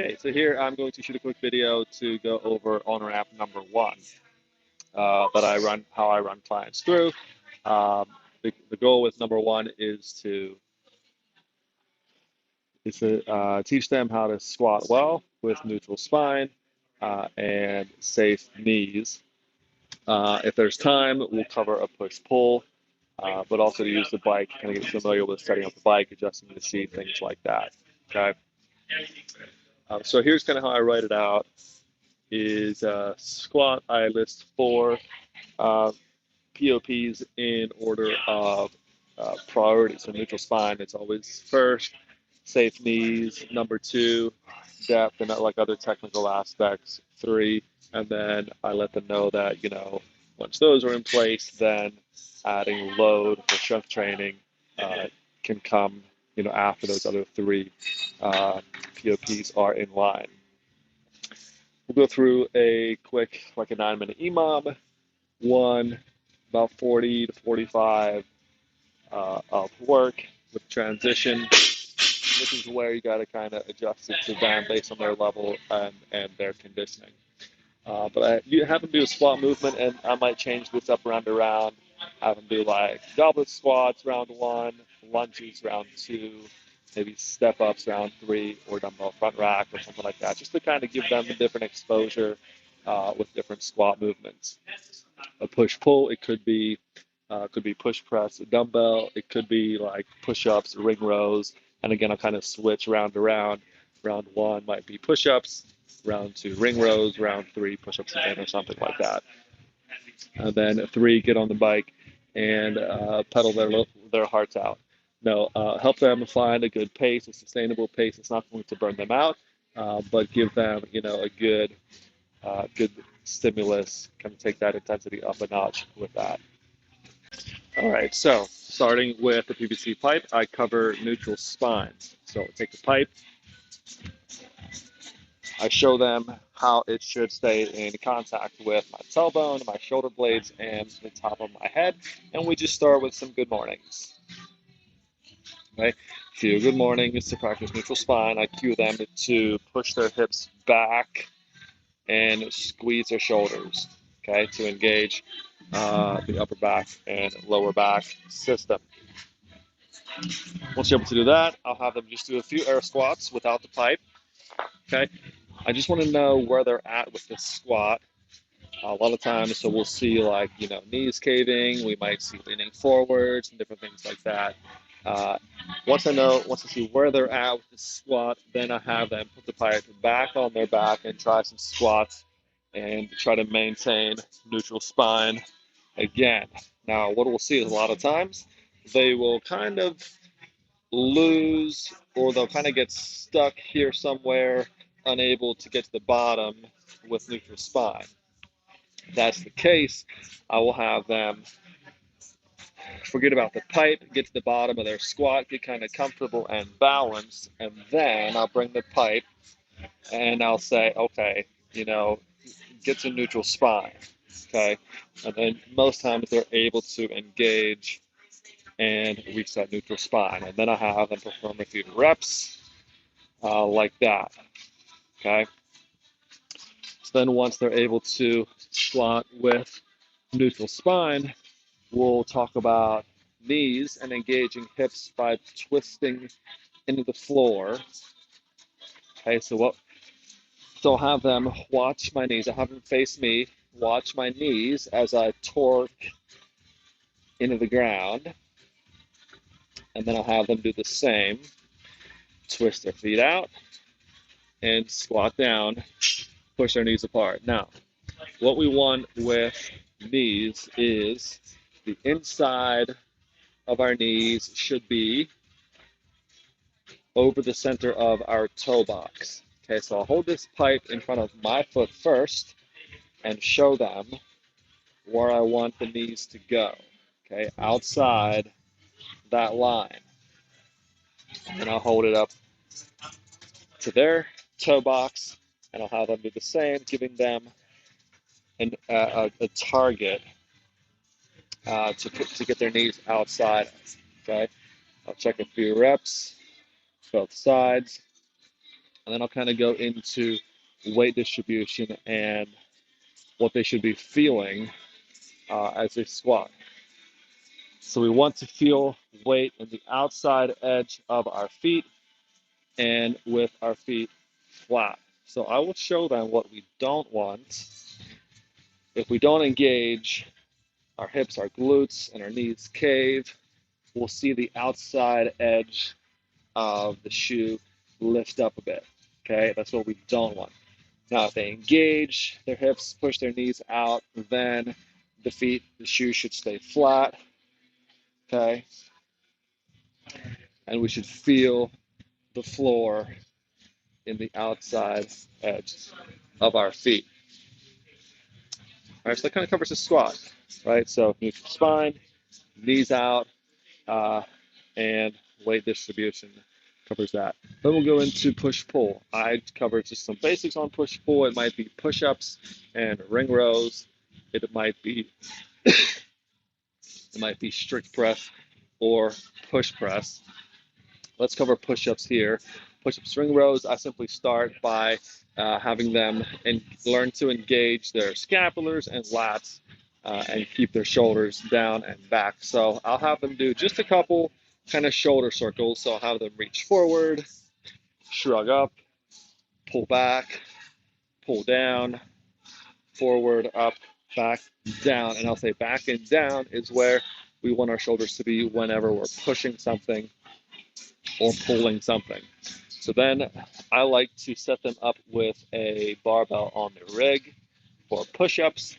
Okay, so here I'm going to shoot a quick video to go over on-ramp number one that I run, how I run clients through. Um, the goal with number one is to teach them how to squat well with neutral spine and safe knees. If there's time, we'll cover a push-pull, but also to use the bike, kind of get familiar with setting up the bike, adjusting the seat, things like that. Okay. So here's kind of how I write it out. Is squat. I list four uh, POPs in order of priority. So neutral spine, it's always first. Safe knees, number two. Depth and like other technical aspects, three. And then I let them know that, once those are in place, then adding load for strength training uh, can come, after those other three POPs are in line. We'll go through a quick, like a 9-minute EMOM, one about 40 to 45 of work with transition. This is where you got to kind of adjust it to them based on their level and their conditioning. You have them do a squat movement, and I might change this up round to round. Have them do like goblet squats round one, lunges round two, maybe step ups round three, or dumbbell front rack or something like that, just to kind of give them a different exposure with different squat movements. A push pull, it could be push press, a dumbbell. It could be like push ups, ring rows, and again I'll kind of switch round to round. Round one might be push ups, round two ring rows, round three push ups again or something like that. And then three, get on the bike and pedal their hearts out. No, help them find a good pace, a sustainable pace. It's not going to burn them out, but give them, a good stimulus. Kind of take that intensity up a notch with that. All right, so starting with the PVC pipe, I cover neutral spine. So take the pipe, I show them how it should stay in contact with my tailbone, my shoulder blades, and the top of my head. And we just start with some good mornings. Okay, few good mornings to practice neutral spine. I cue them to push their hips back and squeeze their shoulders. Okay, to engage the upper back and lower back system. Once you're able to do that, I'll have them just do a few air squats without the pipe. Okay, I just want to know where they're at with this squat. A lot of times, so we'll see like, knees caving, we might see leaning forwards and different things like that. Once I see where they're at with the squat, then I have them put the pipe back on their back and try some squats and try to maintain neutral spine again. Now, what we'll see is a lot of times they will kind of lose or they'll kind of get stuck here somewhere, unable to get to the bottom with neutral spine. If that's the case, I will have them forget about the pipe, get to the bottom of their squat, get kind of comfortable and balanced, and then I'll bring the pipe and I'll say, okay, get to neutral spine, okay? And then most times they're able to engage and reach that neutral spine. And then I have them perform a few reps like that, okay? So then once they're able to squat with neutral spine, we'll talk about knees and engaging hips by twisting into the floor. Okay, so I'll have them watch my knees. I'll have them face me, watch my knees as I torque into the ground. And then I'll have them do the same. Twist their feet out and squat down, push their knees apart. Now, what we want with knees is the inside of our knees should be over the center of our toe box. Okay, so I'll hold this pipe in front of my foot first and show them where I want the knees to go. Okay, outside that line. And I'll hold it up to their toe box and I'll have them do the same, giving them a target to get their knees outside. Okay, I'll check a few reps, both sides. And then I'll kind of go into weight distribution and what they should be feeling as they squat. So we want to feel weight in the outside edge of our feet and with our feet flat. So I will show them what we don't want. If we don't engage our hips, our glutes, and our knees cave, we'll see the outside edge of the shoe lift up a bit. Okay, that's what we don't want. Now, if they engage their hips, push their knees out, then the shoe should stay flat. Okay, and we should feel the floor in the outside edge of our feet. All right, so that kind of covers the squat, right? So neutral spine, knees out, and weight distribution covers that. Then we'll go into push-pull. I covered just some basics on push-pull. It might be push-ups and ring rows. It might be strict press or push press. Let's cover push-ups here. Push-ups, ring rows, I simply start by having them learn to engage their scapulars and lats and keep their shoulders down and back. So I'll have them do just a couple kind of shoulder circles. So I'll have them reach forward, shrug up, pull back, pull down, forward, up, back, down. And I'll say back and down is where we want our shoulders to be whenever we're pushing something or pulling something. So then I like to set them up with a barbell on the rig for push-ups,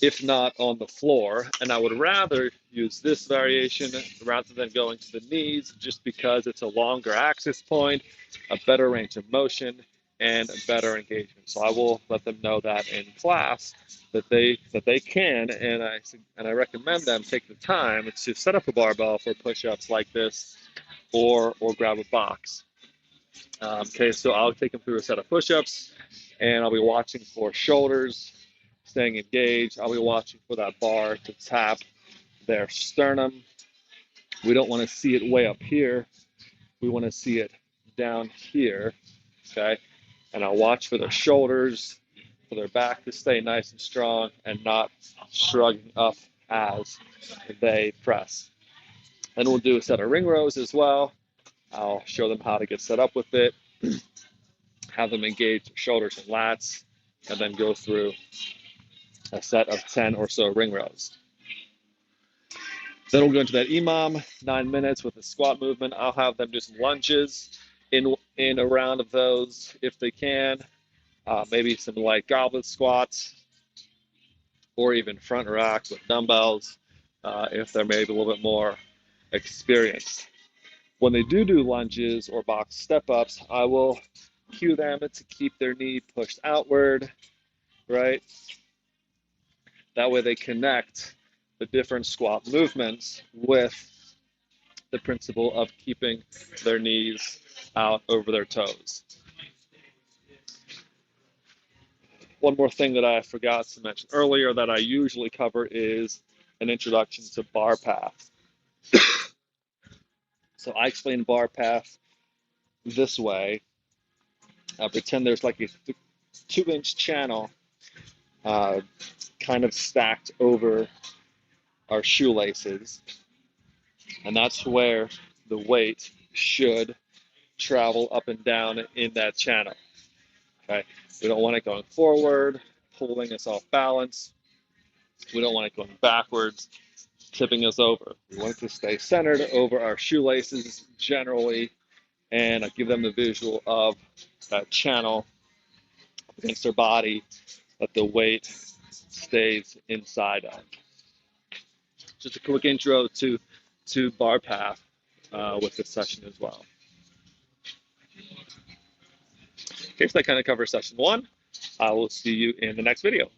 if not on the floor. And I would rather use this variation rather than going to the knees, just because it's a longer access point, a better range of motion, and a better engagement. So I will let them know that in class that they can, and I recommend them take the time to set up a barbell for push-ups like this, or grab a box. Okay, so I'll take them through a set of push-ups, and I'll be watching for shoulders staying engaged. I'll be watching for that bar to tap their sternum. We don't want to see it way up here. We want to see it down here, okay? And I'll watch for their shoulders, for their back to stay nice and strong and not shrugging up as they press. Then we'll do a set of ring rows as well. I'll show them how to get set up with it, have them engage their shoulders and lats, and then go through a set of 10 or so ring rows. Then we'll go into that EMOM, 9 minutes with a squat movement. I'll have them do some lunges in a round of those if they can, maybe some light goblet squats, or even front racks with dumbbells if they're maybe a little bit more experienced. When they do lunges or box step-ups, I will cue them to keep their knee pushed outward, right? That way they connect the different squat movements with the principle of keeping their knees out over their toes. One more thing that I forgot to mention earlier that I usually cover is an introduction to bar path. So I explain bar path this way. Pretend there's like a 2-inch channel kind of stacked over our shoelaces, and that's where the weight should travel up and down in that channel. Okay, we don't want it going forward, pulling us off balance. We don't want it going backwards, tipping us over. We want it to stay centered over our shoelaces generally, and I give them the visual of that channel against their body that the weight stays inside of. Just a quick intro to bar path with this session as well. Okay, so that kind of covers session 1. I will see you in the next video.